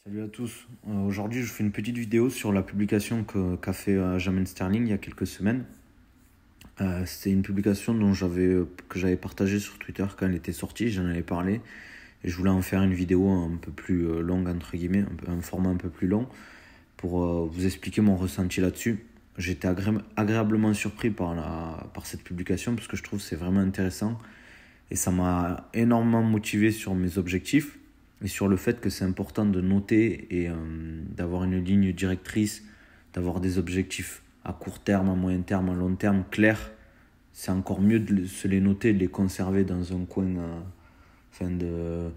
Salut à tous. Aujourd'hui, je fais une petite vidéo sur la publication qu'a fait Aljamain Sterling il y a quelques semaines. C'est une publication que j'avais partagée sur Twitter quand elle était sortie, j'en avais parlé. Et je voulais en faire une vidéo un peu plus longue, entre guillemets, un format un peu plus long, pour vous expliquer mon ressenti là-dessus. J'étais agréablement surpris par cette publication, parce que je trouve que c'est vraiment intéressant. Et ça m'a énormément motivé sur mes objectifs et sur le fait que c'est important de noter et d'avoir une ligne directrice, d'avoir des objectifs à court terme, à moyen terme, à long terme clairs. C'est encore mieux de se les noter, de les conserver dans un coin de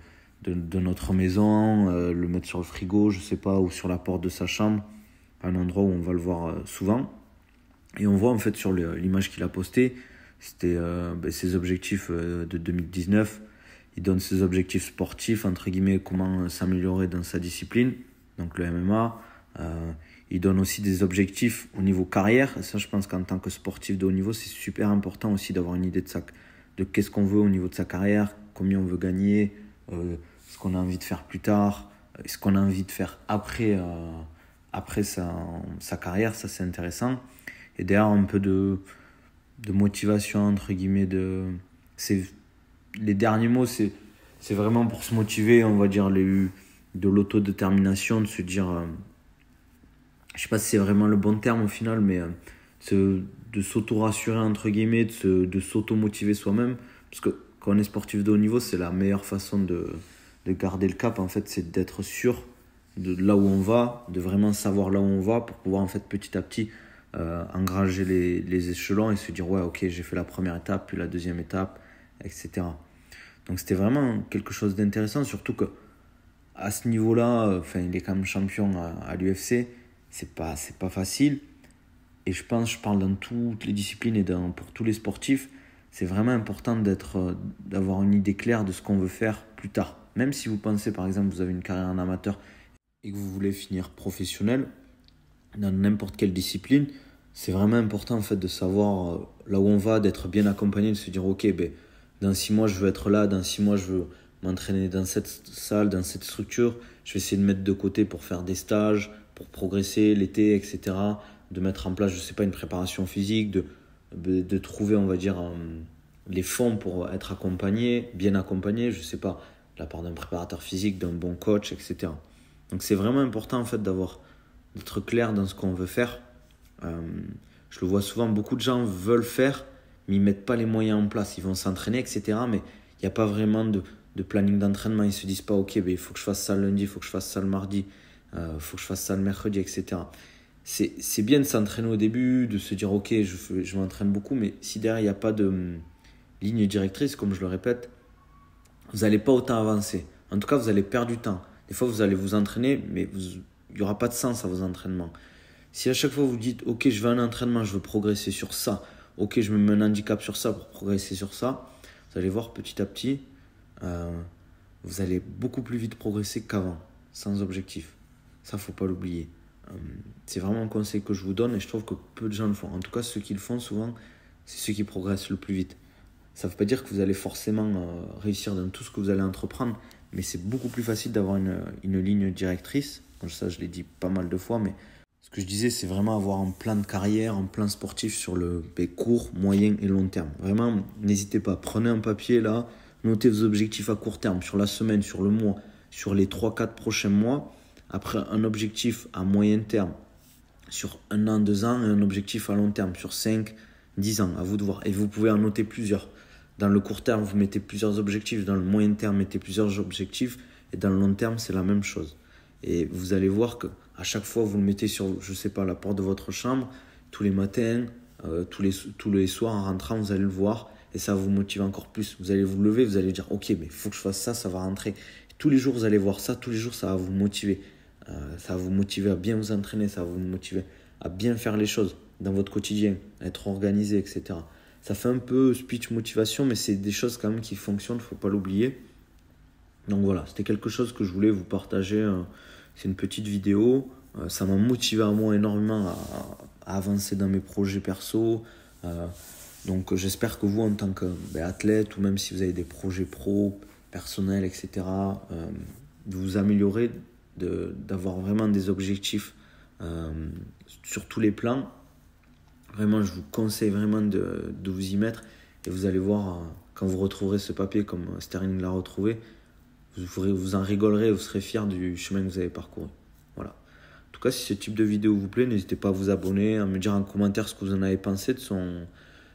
notre maison, le mettre sur le frigo, je sais pas, ou sur la porte de sa chambre, un endroit où on va le voir souvent. Et on voit en fait sur l'image qu'il a postée, c'était ses objectifs de 2019. Il donne ses objectifs sportifs, entre guillemets, comment s'améliorer dans sa discipline, donc le MMA. Il donne aussi des objectifs au niveau carrière. Et ça, je pense qu'en tant que sportif de haut niveau, c'est super important aussi d'avoir une idée de qu'est-ce qu'on veut au niveau de sa carrière, combien on veut gagner, ce qu'on a envie de faire plus tard, ce qu'on a envie de faire après sa carrière. Ça, c'est intéressant. Et derrière, un peu de motivation, entre guillemets. Les derniers mots, c'est vraiment pour se motiver, on va dire, de l'autodétermination, de se dire, je sais pas si c'est vraiment le bon terme au final, mais de s'auto-rassurer, entre guillemets, de s'auto-motiver soi-même. Parce que quand on est sportif de haut niveau, c'est la meilleure façon de garder le cap, en fait, c'est d'être sûr de là où on va, de vraiment savoir là où on va pour pouvoir, en fait, petit à petit, engranger les échelons et se dire ouais, ok, j'ai fait la première étape, puis la deuxième étape, etc. Donc c'était vraiment quelque chose d'intéressant, surtout que à ce niveau-là, il est quand même champion à l'UFC, c'est pas facile. Et je parle dans toutes les disciplines et pour tous les sportifs, c'est vraiment important d'avoir une idée claire de ce qu'on veut faire plus tard. Même si vous pensez, par exemple, vous avez une carrière en amateur et que vous voulez finir professionnel dans n'importe quelle discipline, c'est vraiment important en fait de savoir là où on va, d'être bien accompagné, de se dire ok, dans 6 mois je veux être là, dans 6 mois je veux m'entraîner dans cette salle, dans cette structure, je vais essayer de mettre de côté pour faire des stages, pour progresser l'été, etc. De mettre en place, je sais pas, une préparation physique, de trouver, on va dire, les fonds pour être accompagné, bien accompagné, je sais pas, de la part d'un préparateur physique, d'un bon coach, etc. Donc c'est vraiment important en fait d'être clair dans ce qu'on veut faire. Je le vois souvent, beaucoup de gens veulent faire, mais ils ne mettent pas les moyens en place. Ils vont s'entraîner, etc. Mais il n'y a pas vraiment de planning d'entraînement. Ils ne se disent pas, ok, il faut que je fasse ça le lundi, il faut que je fasse ça le mardi, il faut que je fasse ça le mercredi, etc. C'est bien de s'entraîner au début, de se dire, ok, je m'entraîne beaucoup, mais si derrière, il n'y a pas de ligne directrice, comme je le répète, vous n'allez pas autant avancer. En tout cas, vous allez perdre du temps. Des fois, vous allez vous entraîner, mais il n'y aura pas de sens à vos entraînements. Si à chaque fois vous dites ok, je veux un entraînement, je veux progresser sur ça, ok, je me mets un handicap sur ça pour progresser sur ça, vous allez voir petit à petit, vous allez beaucoup plus vite progresser qu'avant, sans objectif. Ça, faut pas l'oublier. C'est vraiment un conseil que je vous donne et je trouve que peu de gens le font. En tout cas, ceux qui le font souvent, c'est ceux qui progressent le plus vite. Ça ne veut pas dire que vous allez forcément réussir dans tout ce que vous allez entreprendre, mais c'est beaucoup plus facile d'avoir une ligne directrice. Ça, je l'ai dit pas mal de fois, mais ce que je disais, c'est vraiment avoir un plan de carrière, un plan sportif sur le court, moyen et long terme. Vraiment, n'hésitez pas, prenez un papier là, notez vos objectifs à court terme, sur la semaine, sur le mois, sur les 3-4 prochains mois. Après, un objectif à moyen terme, sur 1 an, 2 ans, et un objectif à long terme, sur 5, 10 ans, à vous de voir. Et vous pouvez en noter plusieurs. Dans le court terme, vous mettez plusieurs objectifs, dans le moyen terme, mettez plusieurs objectifs, et dans le long terme, c'est la même chose. Et vous allez voir que à chaque fois, vous le mettez sur, je sais pas, la porte de votre chambre, tous les matins, tous les soirs en rentrant, vous allez le voir et ça va vous motiver encore plus. Vous allez vous lever, vous allez dire, ok, mais il faut que je fasse ça, ça va rentrer. Et tous les jours, vous allez voir ça, tous les jours, ça va vous motiver. Ça va vous motiver à bien vous entraîner, ça va vous motiver à bien faire les choses dans votre quotidien, à être organisé, etc. Ça fait un peu speech motivation, mais c'est des choses quand même qui fonctionnent, il ne faut pas l'oublier. Donc voilà, c'était quelque chose que je voulais vous partager. C'est une petite vidéo. Ça m'a motivé à moi énormément à avancer dans mes projets perso. Donc j'espère que vous, en tant qu'athlète, ou même si vous avez des projets pro, personnels, etc., de vous améliorer d'avoir vraiment des objectifs sur tous les plans. Vraiment, je vous conseille vraiment de vous y mettre et vous allez voir, quand vous retrouverez ce papier comme Sterling l'a retrouvé, vous en rigolerez, vous serez fiers du chemin que vous avez parcouru. Voilà. En tout cas, si ce type de vidéo vous plaît, n'hésitez pas à vous abonner, à me dire en commentaire ce que vous en avez pensé de son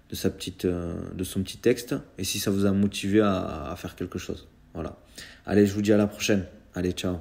petit texte et si ça vous a motivé à faire quelque chose. Voilà. Allez, je vous dis à la prochaine. Allez, ciao.